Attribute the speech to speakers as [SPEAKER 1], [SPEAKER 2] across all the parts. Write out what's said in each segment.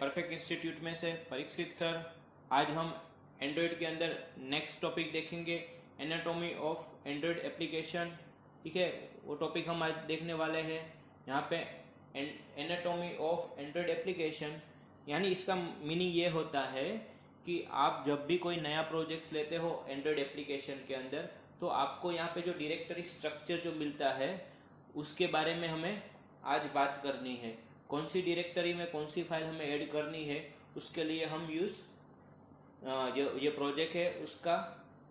[SPEAKER 1] Perfect institute में से Parikshit sir. आज हम एंड्रॉयड के अंदर नेक्स्ट टॉपिक देखेंगे, एनाटॉमी ऑफ एंड्रॉयड एप्लीकेशन। ठीक है, वो टॉपिक हम आज देखने वाले हैं। यहाँ पे एनाटॉमी ऑफ एंड्रॉयड एप्लीकेशन यानी इसका मीनिंग ये होता है कि आप जब भी कोई नया प्रोजेक्ट लेते हो एंड्रॉयड एप्लीकेशन के अंदर, तो आपको यहाँ पे जो डायरेक्टरी स्ट्रक्चर जो मिलता है उसके बारे में हमें आज बात करनी है। कौन सी डायरेक्टरी में कौन सी फाइल हमें ऐड करनी है, उसके लिए हम जो ये प्रोजेक्ट है उसका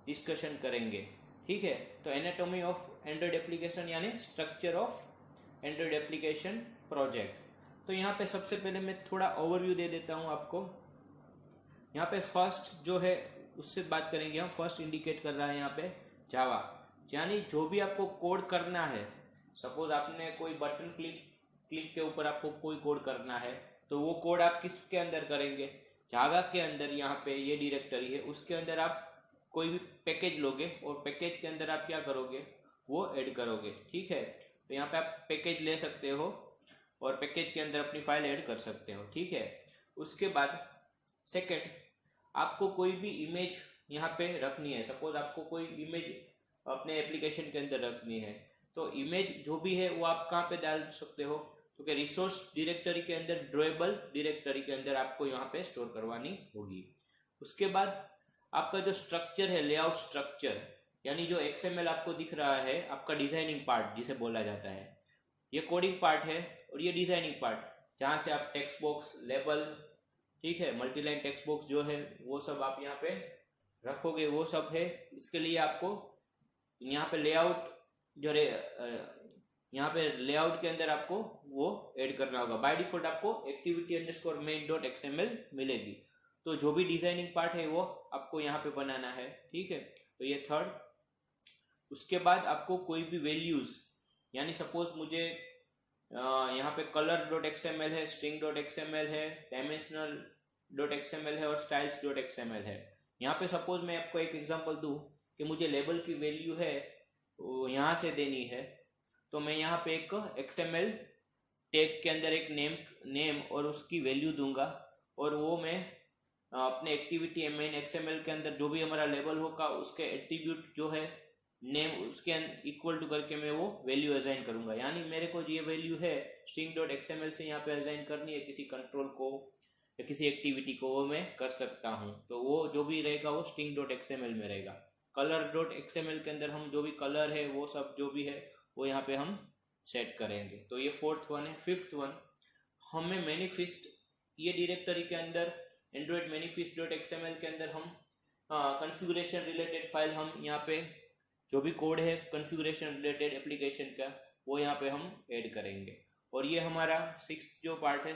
[SPEAKER 1] डिस्कशन करेंगे। ठीक है, तो एनाटॉमी ऑफ एंड्रॉयड एप्लीकेशन यानी structure of Android application project. तो यहाँ पे सबसे पहले मैं थोड़ा ओवरव्यू दे देता हूँ आपको। यहाँ पे फर्स्ट जो है उससे बात करेंगे हम। फर्स्ट इंडिकेट कर रहा है यहाँ पे जावा, यानी जो भी आपको कोड करना है, सपोज आपने कोई बटन क्लिक के ऊपर आपको कोई कोड करना है, तो वो कोड आप किसके अंदर करेंगे? जावा के अंदर। यहाँ पे ये डायरेक्टरी है, उसके अंदर आप कोई भी पैकेज लोगे और पैकेज के अंदर आप क्या करोगे, वो ऐड करोगे। ठीक है, तो यहाँ पे आप पैकेज ले सकते हो और पैकेज के अंदर अपनी फाइल ऐड कर सकते हो। ठीक है, उसके बाद सेकंड, आपको कोई भी इमेज यहाँ पे रखनी है। सपोज आपको कोई इमेज अपने एप्लीकेशन के अंदर रखनी है, तो इमेज जो भी है वो आप कहाँ पे डाल सकते हो? तो क्या रिसोर्स डायरेक्टरी के अंदर, ड्रॉएबल डायरेक्टरी के अंदर आपको यहाँ पे स्टोर करवानी होगी। उसके बाद आपका जो स्ट्रक्चर है, लेआउट स्ट्रक्चर, यानी जो XML आपको दिख रहा है, आपका डिजाइनिंग पार्ट जिसे बोला जाता है, ये कोडिंग पार्ट है और ये डिजाइनिंग पार्ट, जहाँ से आप टेक्स्ट बॉक्स, लेबल, ठीक है, मल्टीलाइन टेक्स्ट बॉक्स जो है वो सब आप यहाँ पे रखोगे, वो सब है। इसके लिए आपको यहाँ पे लेआउट जो यहाँ पे लेआउट के अंदर आपको वो ऐड करना होगा। बाय डिफॉल्ट आपको activity_main.xml मिलेगी, तो जो भी डिजाइनिंग पार्ट है वो आपको यहाँ पे बनाना है। ठीक है, तो ये थर्ड। उसके बाद आपको कोई भी वैल्यूज, यानी सपोज मुझे यहाँ पे color.xml है, string.xml है, dimensional.xml है और styles.xml है। यहाँ पे सपोज मैं आपको एक एग्जांपल दूं कि मुझे लेबल की वैल्यू है वो यहाँ से देनी है, तो मैं यहाँ पे एक XML टैग के अंदर एक नेम और उसकी वैल्यू दूंगा, और वो मैं अपने एक्टिविटी मेन XML के अंदर जो भी हमारा लेबल होगा उसके एट्रीब्यूट जो है नेम, उसके इक्वल टू करके मैं वो वैल्यू असाइन करूंगा। यानी मेरे को ये वैल्यू है string.xml से यहाँ पे असाइन करनी है किसी कंट्रोल को या किसी एक्टिविटी को, वो मैं कर सकता हूँ। तो वो जो भी रहेगा वो string.xml में रहेगा। color.xml के अंदर हम जो भी कलर है वो सब जो भी है वो यहाँ पे हम सेट करेंगे। तो ये फोर्थ वन है। फिफ्थ वन, हमें मैनिफेस्ट, ये डायरेक्टरी के अंदर एंड्रॉयड manifest.xml के अंदर हम कॉन्फ़िगरेशन रिलेटेड फाइल, हम यहाँ पे जो भी कोड है कॉन्फ़िगरेशन रिलेटेड एप्लीकेशन का वो यहाँ पे हम ऐड करेंगे। और ये हमारा सिक्स्थ जो पार्ट है,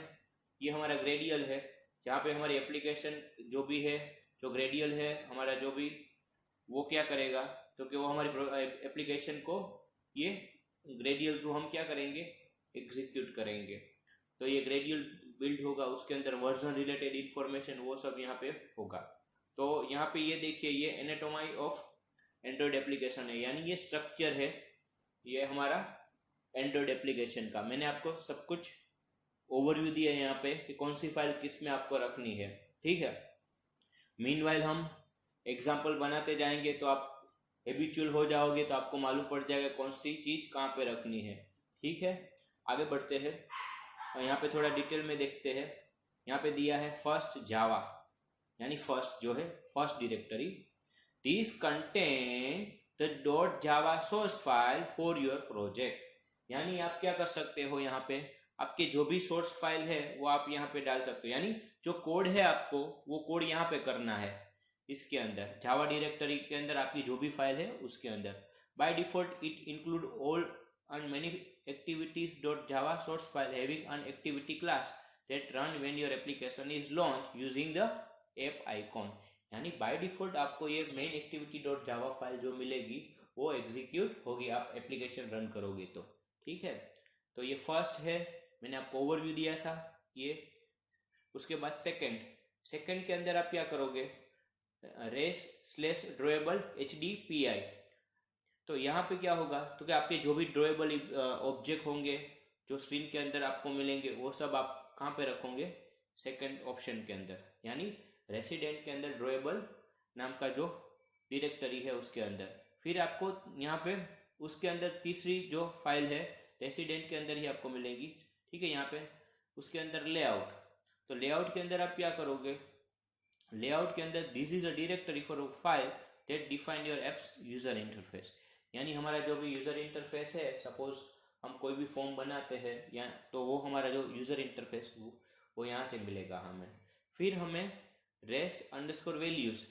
[SPEAKER 1] ये हमारा ग्रेडियल है, जहाँ पे हमारी एप्लीकेशन जो भी है, जो ग्रेडियल है हमारा जो भी, वो क्या करेगा, तो कि वो हमारी एप्लीकेशन को ये ग्रेडियल थ्रू हम क्या करेंगे, एग्जीक्यूट करेंगे। तो ये ग्रेडियल बिल्ड होगा, उसके अंदर वर्जन रिलेटेड इंफॉर्मेशन वो सब यहाँ पे होगा। तो यहाँ पे ये देखिए, ये एनाटॉमी ऑफ एंड्रॉयड एप्लीकेशन है, यानी ये स्ट्रक्चर है ये हमारा एंड्रॉयड एप्लीकेशन का। मैंने आपको सब कुछ ओवरव्यू दिया है यहाँ पे कि कौन सी फाइल किस में आपको रखनी है। ठीक है, मीनवाइल हम एग्जाम्पल बनाते जाएंगे तो आप हैबिचुअल हो जाओगे, तो आपको मालूम पड़ जाएगा कौन सी चीज कहाँ पे रखनी है। ठीक है, आगे बढ़ते हैं और यहाँ पे थोड़ा डिटेल में देखते हैं। यहाँ पे दिया है फर्स्ट जावा, यानी फर्स्ट जो है first directory, this contain the .java source file for your project. यानी आप क्या कर सकते हो, यहाँ पे आपके जो भी सोर्स फाइल है वो आप यहाँ पे डाल सकते हो। यानी जो कोड है आपको वो कोड यहाँ पे करना है, इसके अंदर जावा डायरेक्टरी के अंदर आपकी जो भी फाइल है उसके अंदर। By default it include all and many activities.java source file having an activity class that run when your application is launched using the app icon। यानी बाय डिफॉल्ट आपको ये मेन एक्टिविटी.java फाइल जो मिलेगी वो एग्जीक्यूट होगी आप एप्लीकेशन रन करोगे तो। ठीक है, तो ये फर्स्ट है, मैंने आपको ओवरव्यू दिया था ये। उसके बाद सेकंड के अंदर आप क्या करोगे, res/drawable HDPI। तो यहाँ पे क्या होगा, तो कि आपके जो भी ड्रॉएबल ऑब्जेक्ट होंगे जो स्क्रीन के अंदर आपको मिलेंगे वो सब आप कहाँ पे रखोगे, सेकंड ऑप्शन के अंदर, यानी रेसिडेंट के अंदर ड्रॉएबल नाम का जो डायरेक्टरी है उसके अंदर। फिर आपको यहाँ पे उसके अंदर तीसरी जो फाइल है रेसिडेंट के अंदर ही आपको मिलेगी, ठीक है। यहाँ पे उसके अंदर लेआउट, तो लेआउट के अंदर आप क्या करोगे, लेआउट के अंदर this is a directory for a file that define your apps user interface, यानी हमारा जो भी यूजर इंटरफेस है, सपोज हम कोई भी फॉर्म बनाते हैं या तो वो हमारा जो यूजर इंटरफेस वो यहाँ से मिलेगा हमें। फिर हमें रेस अंडरस्कोर वैल्यूज,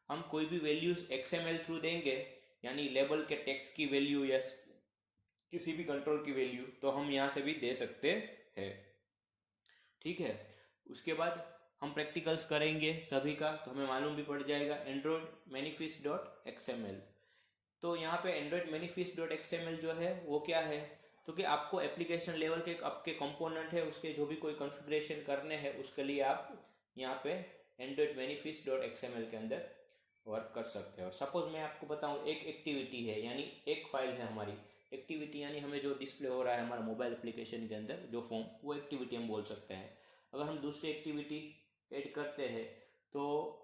[SPEAKER 1] हम कोई भी वैल्यूज XML थ्रू देंगे, यानी लेबल के टेक्स्ट की वैल्यू या किसी भी कंट्रोल की वैल्यू, तो हम यहाँ से भी दे सकते हैं, ठीक है। उसके बाद हम प्रैक्टिकल्स करेंगे सभी का, तो हमें मालूम भी पड़ जाएगा एंड्रॉयड मैनिफेस्ट डॉट XML। तो यहाँ पे एंड्रॉयड मैनिफेस्ट डॉट XML जो है वो क्या है, तो कि आपको एप्लीकेशन लेवल के आपके कंपोनेंट है उसके जो भी कोई कॉन्फ़िगरेशन करने हैं उसके लिए आप यहाँ पे एंड्रॉयड मैनिफेस्ट डॉट XML के अंदर वर्क कर सकते हो। सपोज मैं आपको बताऊँ, एक एक्टिविटी है, यानी एक फाइल है हमारी एक्टिविटी, यानी हमें जो डिस्प्ले हो रहा है हमारा मोबाइल एप्लीकेशन के अंदर जो फॉर्म, वो एक्टिविटी हम बोल सकते हैं। अगर हम दूसरी एक्टिविटी ऐड करते हैं, तो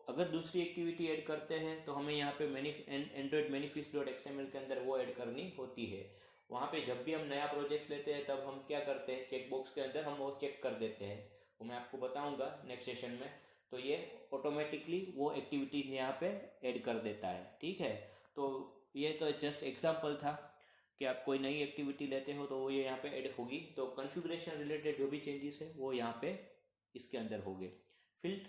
[SPEAKER 1] अगर दूसरी एक्टिविटी ऐड करते हैं तो हमें यहाँ पे एंड्रॉयड मैनिफेस्ट डॉट XML के अंदर वो ऐड करनी होती है। वहाँ पे जब भी हम नया प्रोजेक्ट लेते हैं तब हम क्या करते हैं, चेक बॉक्स के अंदर हम वो चेक कर देते हैं, वो मैं आपको बताऊंगा नेक्स्ट सेशन में। तो ये ऑटोमेटिकली वो एक्टिविटीज यहाँ पे ऐड कर देता है, ठीक है। तो ये तो जस्ट एग्जाम्पल था कि आप कोई नई एक्टिविटी लेते हो तो वो ये यहाँ पे ऐड होगी। तो कॉन्फ़िगरेशन रिलेटेड जो भी चेंजेस है वो यहाँ पे इसके अंदर होंगे। फिर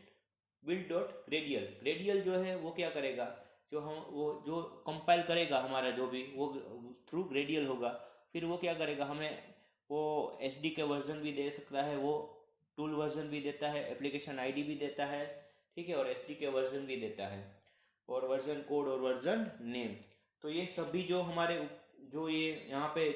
[SPEAKER 1] बिल्ड डॉट ग्रेडियल, ग्रेडियल जो है वो क्या करेगा, जो हम वो जो कंपाइल करेगा हमारा जो भी वो थ्रू ग्रेडियल होगा। फिर वो क्या करेगा, हमें वो SDK वर्जन भी दे सकता है, वो टूल वर्जन भी देता है, एप्लीकेशन ID भी देता है, ठीक है, और SDK वर्जन भी देता है, और वर्जन कोड और वर्जन नेम। तो ये सभी जो हमारे जो ये यहाँ पे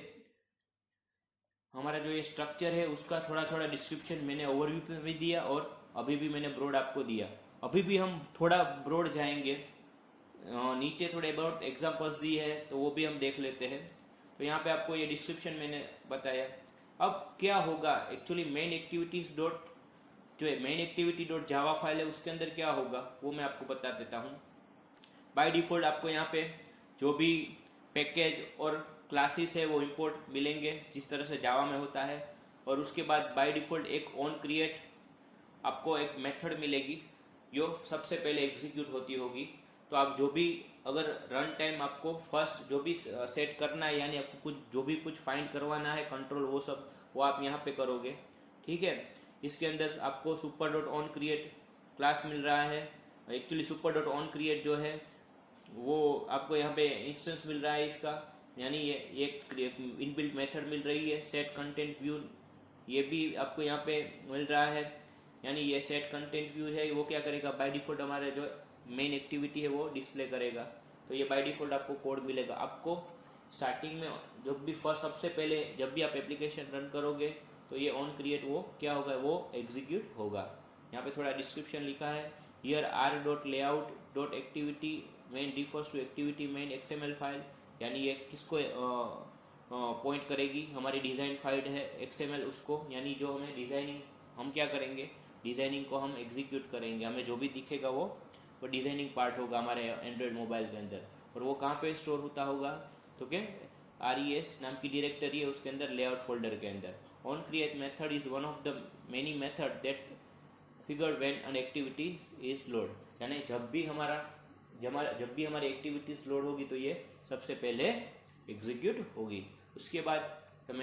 [SPEAKER 1] हमारा जो ये स्ट्रक्चर है उसका थोड़ा थोड़ा डिस्क्रिप्शन मैंने ओवरव्यू पे भी दिया और अभी भी मैंने ब्रॉड आपको दिया। अभी भी हम थोड़ा ब्रॉड जाएंगे, नीचे थोड़े बहुत एग्जांपल्स दी है तो वो भी हम देख लेते हैं। तो यहाँ पे आपको ये डिस्क्रिप्शन मैंने बताया। अब क्या होगा एक्चुअली मेन एक्टिविटीज डॉट जो है main activity dot Java file है उसके अंदर क्या होगा वो मैं आपको बता देता हूँ। बाय डिफॉल्ट आपको यहाँ पे जो भी पैकेज और क्लासेस है वो इंपोर्ट मिलेंगे जिस तरह से जावा में होता है, और उसके बाद बाय डिफॉल्ट एक ऑन क्रिएट आपको एक मेथड मिलेगी जो सबसे पहले एग्जीक्यूट होती होगी। तो आप जो भी अगर रन टाइम आपको फर्स्ट जो भी सेट करना है, यानी आपको कुछ जो भी कुछ फाइंड करवाना है कंट्रोल वो सब वो आप यहाँ पे करोगे, ठीक है। इसके अंदर आपको super dot on create class मिल रहा है। Actually super dot on create जो है वो आपको यहाँ पे इंस्टेंस मिल रहा है इसका, यानी ये एक इनबिल्ट मेथड मिल रही है। सेट कंटेंट व्यू ये भी आपको यहाँ पे मिल रहा है, यानी ये सेट कंटेंट व्यू है वो क्या करेगा, बाय डिफॉल्ट हमारा जो मेन एक्टिविटी है वो डिस्प्ले करेगा। तो ये बाय डिफॉल्ट आपको कोड मिलेगा। आपको स्टार्टिंग में जब भी फर्स्ट सबसे पहले जब भी आप एप्लीकेशन रन करोगे तो ये ऑन क्रिएट वो क्या होगा, वो एग्जीक्यूट होगा। यहाँ पे थोड़ा डिस्क्रिप्शन लिखा है, here R dot layout dot activity main refers to activity main XML file, यानी ये किसको पॉइंट करेगी, हमारी डिजाइन फाइल है XML उसको, यानी जो हमें डिजाइनिंग हम क्या करेंगे, डिजाइनिंग को हम एग्जीक्यूट करेंगे, हमें जो भी दिखेगा वो डिजाइनिंग पार्ट होगा हमारे एंड्रॉयड मोबाइल के अंदर। और वो कहाँ पे स्टोर होता होगा, तो क्या RES नाम की डायरेक्टरी है उसके अंदर लेआउट फोल्डर के अंदर। On create method is one of the many method that figure when an activity is load, यानी जब भी हमारी एक्टिविटीज लोड होगी तो ये सबसे पहले एग्जीक्यूट होगी। उसके बाद द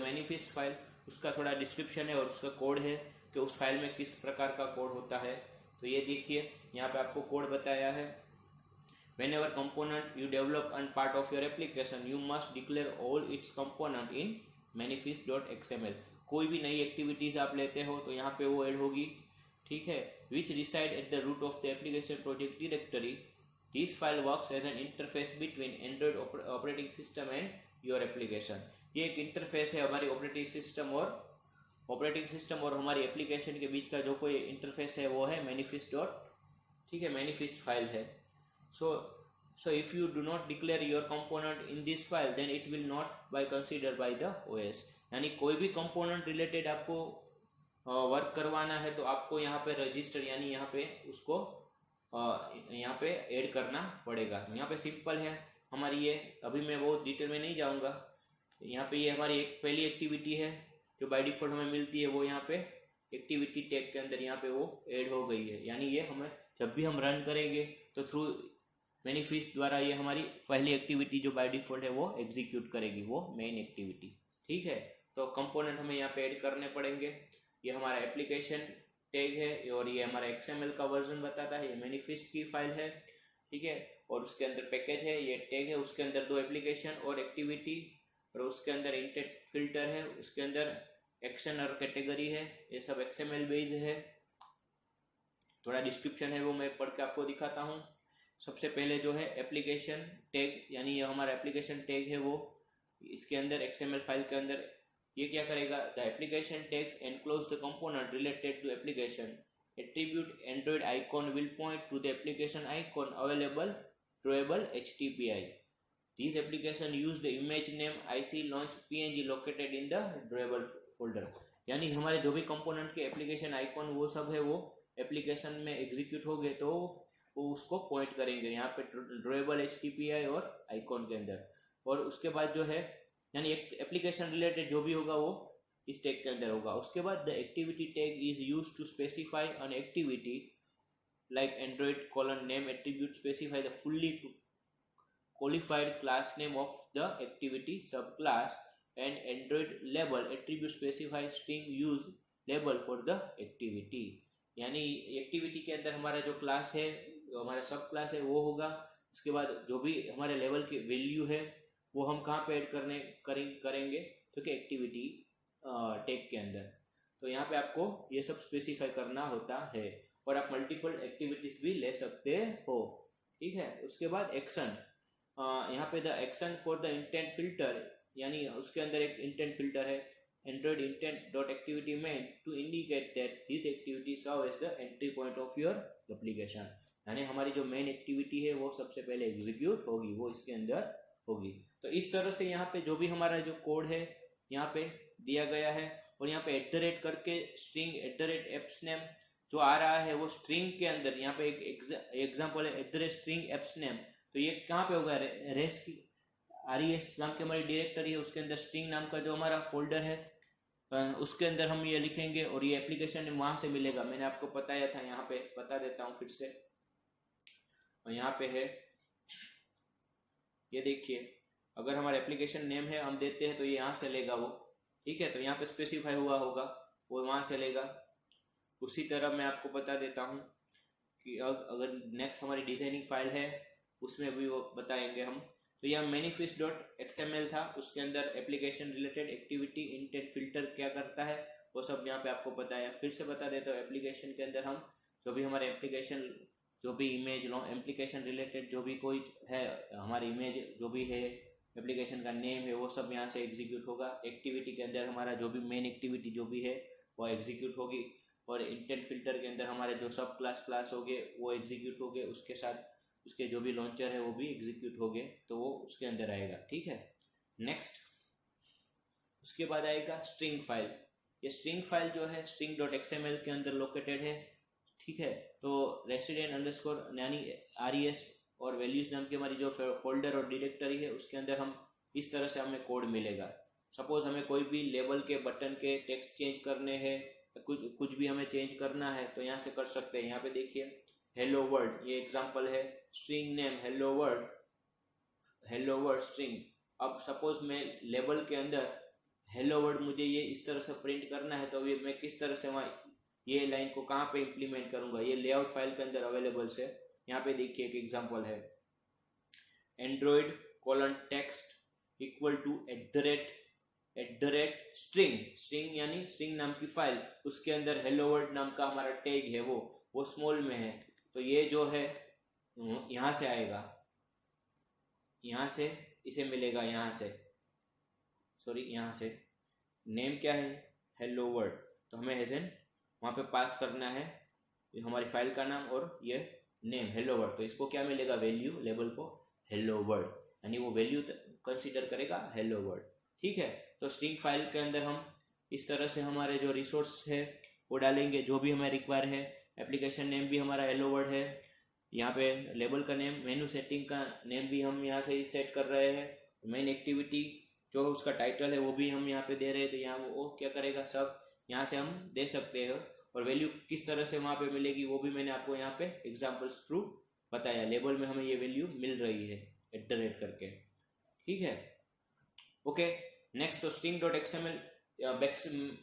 [SPEAKER 1] मैनिफेस्ट फाइल उसका थोड़ा डिस्क्रिप्शन है और उसका कोड है कि उस फाइल में किस प्रकार का कोड होता है। तो ये देखिए यहाँ पे आपको कोड बताया है, whenever component you develop and part of your application you must declare all its component in manifest.xml। कोई भी नई एक्टिविटीज आप लेते हो तो यहाँ पे वो ऐड होगी, ठीक है। which reside at the root of the application project directory, this file works as an interface between Android operating system and your application। ये एक इंटरफेस है हमारी ऑपरेटिंग सिस्टम और हमारी एप्लीकेशन के बीच का जो कोई इंटरफेस है वो है मैनिफेस्ट डॉट, ठीक है, मैनिफेस्ट फाइल है। So if you do not declare your component in this file then it will not by considered by the OS, यानी कोई भी कंपोनेंट रिलेटेड आपको वर्क करवाना है तो आपको यहाँ पे रजिस्टर यानी यहाँ पे उसको यहाँ पे ऐड करना पड़ेगा। यहाँ पे सिंपल है हमारी ये, अभी मैं बहुत डिटेल में नहीं जाऊँगा। यहाँ पे ये हमारी एक पहली एक्टिविटी है जो बाय डिफॉल्ट हमें मिलती है, वो यहाँ पे एक्टिविटी टैग के अंदर यहाँ पे वो ऐड हो गई है। यानी ये हमें जब भी हम रन करेंगे तो थ्रू मैनिफेस्ट द्वारा ये हमारी पहली एक्टिविटी जो बाय डिफॉल्ट है वो एग्जीक्यूट करेगी, वो मेन एक्टिविटी। ठीक है, तो कंपोनेंट हमें यहाँ पे ऐड करने पड़ेंगे। ये हमारा एप्लीकेशन टैग है और ये हमारा XML का वर्जन बताता है, ये मैनिफेस्ट की फाइल है। ठीक है, और उसके अंदर पैकेज है, ये टैग है, उसके अंदर 2 एप्लीकेशन और एक्टिविटी, और उसके अंदर इंटेंट फिल्टर है, उसके अंदर एक्शन और कैटेगरी है। ये सब XML बेस्ड है। थोड़ा डिस्क्रिप्शन है वो मैं पढ़ के आपको दिखाता हूँ। सबसे पहले जो है एप्लीकेशन टैग, यानी ये हमारा एप्लीकेशन टैग है, वो इसके अंदर XML फाइल के अंदर ये क्या करेगा, the application tags enclose the component related to application attribute Android icon will point to the application icon available drawable HTTPI. These application use the image name IC launch PNG located in the drawable folder. यानी हमारे जो भी component के application icon वो सब है, वो application में एग्जीक्यूट हो गए तो वो उसको पॉइंट करेंगे यहाँ पे drawable HTTPI और आइकॉन के अंदर। और उसके बाद जो है यानी एक एप्लीकेशन रिलेटेड जो भी होगा वो इस टैग के अंदर होगा। उसके बाद the activity tag is use to specify an activity like Android colon name attribute specify the fully qualified class name of the activity subclass and Android label attribute specify string use label for the activity। यानी activity के अंदर हमारा जो class है, हमारा सब class है वो होगा। उसके बाद जो भी हमारे लेवल की वैल्यू है वो हम कहाँ पे ऐड करेंगे, क्योंकि एक्टिविटी टैग के अंदर। तो यहाँ पे आपको ये सब स्पेसिफाई करना होता है और आप मल्टीपल एक्टिविटीज भी ले सकते हो। ठीक है, उसके बाद एक्शन, यहाँ पे the action for the intent filter, यानी उसके अंदर एक इंटेंट फिल्टर है Android intent dot activity main to indicate that this activity serve as the entry point of your application. यानी हमारी जो मेन एक्टिविटी है वो सबसे पहले एग्जीक्यूट होगी, वो इसके अंदर होगी। तो इस तरह से यहाँ पे जो भी हमारा जो कोड है यहाँ पे दिया गया है, और यहाँ पे @ करके स्ट्रिंग @appsname जो आ रहा है वो स्ट्रिंग के अंदर, यहाँ पे एक एग्जाम्पल है @string appsname। तो ये कहाँ पे होगा, रेस की RES नाम की हमारी डायरेक्टरी है, उसके अंदर स्ट्रिंग नाम का जो हमारा फोल्डर है उसके अंदर हम ये लिखेंगे और ये एप्लीकेशन वहां से मिलेगा। मैंने आपको बताया था, यहाँ पे बता देता हूँ फिर से। और यहाँ पे है, ये देखिए, अगर हमारा एप्लीकेशन नेम है हम देते हैं तो ये यहाँ से लेगा वो। ठीक है, तो यहाँ पे स्पेसिफाई हुआ होगा वो वहां से लेगा। उसी तरह मैं आपको बता देता हूँ कि अगर नेक्स्ट हमारी डिजाइनिंग फाइल है उसमें भी वो बताएंगे हम। तो यह manifest.xml था, उसके अंदर application related activity intent filter क्या करता है वो सब यहाँ पे आपको बताया। फिर से बता देता हूँ, एप्लीकेशन के अंदर हम जो भी हमारे एप्लीकेशन जो भी इमेज एप्लीकेशन रिलेटेड जो भी कोई है, हमारी इमेज जो भी है, एप्लीकेशन का नेम है, वो सब यहाँ से एग्जीक्यूट होगा। एक्टिविटी के अंदर हमारा जो भी मेन एक्टिविटी जो भी है वो एग्जीक्यूट होगी, और इंटेंट फिल्टर के अंदर हमारे जो सब क्लास हो गए वो एग्जीक्यूट हो गए, उसके साथ उसके जो भी लॉन्चर है वो भी एग्जीक्यूट हो गए, तो वो उसके अंदर आएगा। ठीक है, नेक्स्ट उसके बाद आएगा स्ट्रिंग फाइल। ये स्ट्रिंग फाइल जो है string.xml के अंदर लोकेटेड है। ठीक है, तो रेसिडेंट अंडरस्कोर यानी RES और वैल्यूज नाम की हमारी जो फोल्डर और डायरेक्टरी है उसके अंदर हम इस तरह से हमें कोड मिलेगा। सपोज हमें कोई भी लेबल के बटन के टेक्स्ट चेंज करने हैं, कुछ भी हमें चेंज करना है तो यहाँ से कर सकते हैं। यहाँ पे देखिए हेलो वर्ल्ड, ये एग्जांपल है, string name hello word string. अब सपोज मैं लेबल के अंदर हेलो वर्ड मुझे ये इस तरह से प्रिंट करना है, तो ये मैं किस तरह से वहाँ ये लाइन को कहाँ पे इम्प्लीमेंट करूंगा, ये लेआउट फाइल के अंदर अवेलेबल है। यहाँ पे देखिए एक एग्जांपल है, Android:text इक्वल टू @string यानी स्ट्रिंग नाम की फाइल, उसके अंदर हेलो वर्ड नाम का हमारा टैग है वो स्मॉल में है। तो ये जो है यहाँ से आएगा, यहाँ से इसे मिलेगा, यहाँ से नेम क्या है हेलो वर्ड, तो हमें एजेंट वहाँ पे पास करना है ये हमारी फाइल का नाम और ये नेम हेलो वर्ड। तो इसको क्या मिलेगा, वैल्यू लेबल को हेलो वर्ड, यानी वो वैल्यू कंसीडर करेगा हेलो वर्ड। ठीक है, तो स्ट्रिंग फाइल के अंदर हम इस तरह से हमारे जो रिसोर्स है वो डालेंगे जो भी हमें रिक्वायर है। एप्लीकेशन नेम भी हमारा हेलो वर्ड है। यहाँ पे लेबल का नेम, मेनू सेटिंग का नेम भी हम यहाँ से ही सेट कर रहे हैं। मेन एक्टिविटी जो उसका टाइटल है वो भी हम यहाँ पे दे रहे हैं, तो यहाँ वो क्या करेगा, सब यहाँ से हम दे सकते हैं। और वैल्यू किस तरह से वहाँ पे मिलेगी वो भी मैंने आपको यहाँ पे एग्जाम्पल्स थ्रू बताया। लेबल में हमें ये वैल्यू मिल रही है @ करके, ठीक है। ओके, नेक्स्ट तो string.xml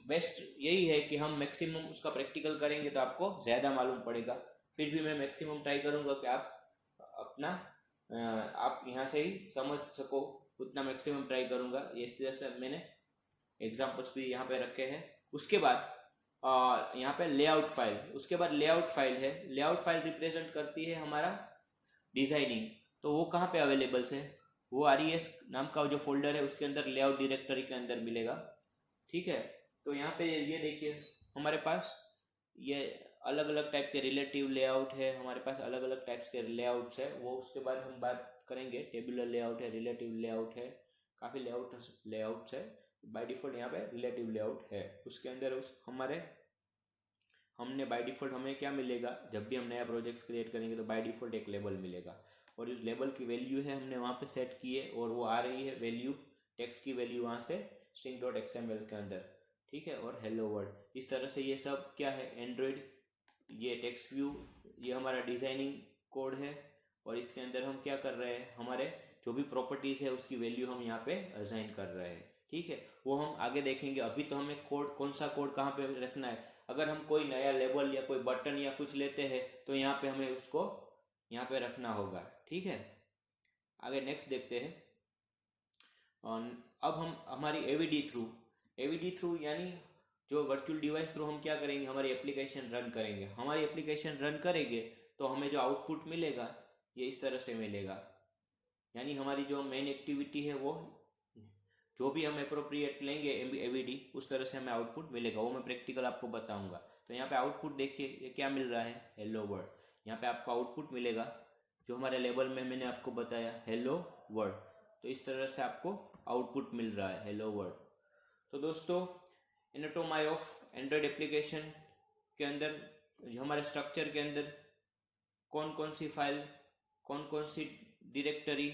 [SPEAKER 1] बेस्ट यही है कि हम मैक्सिमम उसका प्रैक्टिकल करेंगे तो आपको ज़्यादा मालूम पड़ेगा। फिर भी मैं मैक्सिमम ट्राई करूँगा कि आप अपना आप यहाँ से ही समझ सको, उतना मैक्सिमम ट्राई करूँगा। इस तरह से मैंने एग्जाम्पल्स भी यहाँ पे रखे हैं। उसके बाद यहाँ पे लेआउट फाइल, उसके बाद लेआउट फाइल है। लेआउट फाइल रिप्रेजेंट करती है हमारा डिजाइनिंग। तो वो कहाँ पे अवेलेबल है, वो RES नाम का जो फोल्डर है उसके अंदर लेआउट डायरेक्टरी के अंदर मिलेगा, ठीक है। तो यहाँ पे ये देखिए हमारे पास ये अलग अलग टाइप के रिलेटिव लेआउट है, हमारे पास अलग अलग टाइप्स के लेआउट्स है। वो उसके बाद हम बात करेंगे। टेबुलर लेआउट है, रिलेटिव लेआउट है, काफ़ी लेआउट्स है। बाय डिफॉल्ट यहाँ पे रिलेटिव लेआउट है। उसके अंदर हमने बाय डिफॉल्ट हमें क्या मिलेगा, जब भी हम नया प्रोजेक्ट क्रिएट करेंगे तो बाय डिफॉल्ट एक लेबल मिलेगा और उस लेबल की वैल्यू है हमने वहाँ पे सेट की है और वो आ रही है वैल्यू, टेक्स्ट की वैल्यू वहाँ से string.xml के अंदर, ठीक है। और हेलो वर्ल्ड, इस तरह से ये सब क्या है, एंड्रॉयड, ये टेक्स्ट व्यू, ये हमारा डिजाइनिंग कोड है। और इसके अंदर हम क्या कर रहे हैं, हमारे जो भी प्रॉपर्टीज है उसकी वैल्यू हम यहाँ पे असाइन कर रहे हैं, ठीक है। वो हम आगे देखेंगे। अभी तो हमें कोड, कौन सा कोड कहाँ पे रखना है। अगर हम कोई नया लेबल या कोई बटन या कुछ लेते हैं तो यहाँ पे हमें उसको यहाँ पे रखना होगा, ठीक है। आगे नेक्स्ट देखते हैं। अब हम हमारी AVD थ्रू यानी जो वर्चुअल डिवाइस थ्रू हम क्या करेंगे, हमारी एप्लीकेशन रन करेंगे। हमारी एप्लीकेशन रन करेंगे तो हमें जो आउटपुट मिलेगा ये इस तरह से मिलेगा। यानी हमारी जो मेन एक्टिविटी है वो जो भी हम अप्रोप्रिएट लेंगे AVD, उस तरह से हमें आउटपुट मिलेगा। वो मैं प्रैक्टिकल आपको बताऊंगा। तो यहाँ पे आउटपुट देखिए, ये क्या मिल रहा है, हेलो वर्ल्ड। यहाँ पे आपको आउटपुट मिलेगा जो हमारे लेबल में मैंने आपको बताया, हेलो वर्ल्ड। तो इस तरह से आपको आउटपुट मिल रहा है, हेलो वर्ल्ड। तो दोस्तों, एनाटॉमी ऑफ एंड्रॉयड एप्लीकेशन के अंदर हमारे स्ट्रक्चर के अंदर कौन कौन सी फाइल, कौन कौन सी डायरेक्टरी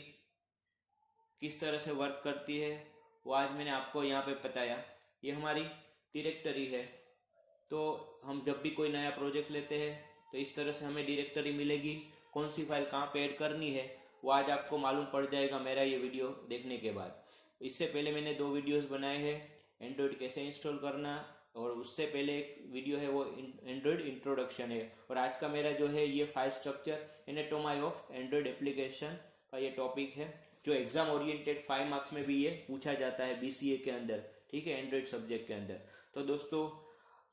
[SPEAKER 1] किस तरह से वर्क करती है वो आज मैंने आपको यहाँ पे बताया। ये हमारी डायरेक्टरी है। तो हम जब भी कोई नया प्रोजेक्ट लेते हैं तो इस तरह से हमें डायरेक्टरी मिलेगी। कौन सी फाइल कहाँ पे ऐड करनी है वो आज आपको मालूम पड़ जाएगा मेरा ये वीडियो देखने के बाद। इससे पहले मैंने 2 वीडियोस बनाए हैं, एंड्रॉयड कैसे इंस्टॉल करना, और उससे पहले एक वीडियो है वो एंड्रॉयड इंट्रोडक्शन है। और आज का मेरा जो है ये file structure, anatomy of Android application का ये टॉपिक है, जो एग्जाम ओरिएंटेड 5 मार्क्स में भी ये पूछा जाता है BCA के अंदर, ठीक है, एंड्रॉयड सब्जेक्ट के अंदर। तो दोस्तों,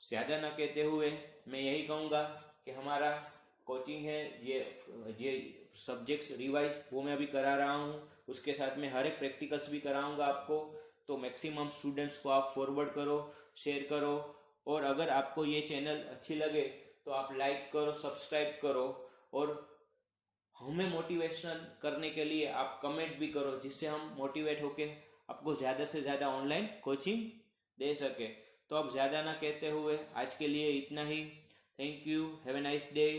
[SPEAKER 1] ज़्यादा ना कहते हुए मैं यही कहूँगा कि हमारा कोचिंग है, ये सब्जेक्ट्स रिवाइज वो मैं अभी करा रहा हूँ। उसके साथ में हर एक प्रैक्टिकल्स भी कराऊंगा आपको। तो मैक्सिमम स्टूडेंट्स को आप फॉरवर्ड करो, शेयर करो। और अगर आपको ये चैनल अच्छी लगे तो आप लाइक करो, सब्सक्राइब करो। और हमें मोटिवेशन करने के लिए आप कमेंट भी करो, जिससे हम मोटिवेट होके आपको ज़्यादा से ज़्यादा ऑनलाइन कोचिंग दे सके। तो अब ज़्यादा ना कहते हुए आज के लिए इतना ही। Thank you, have a nice day.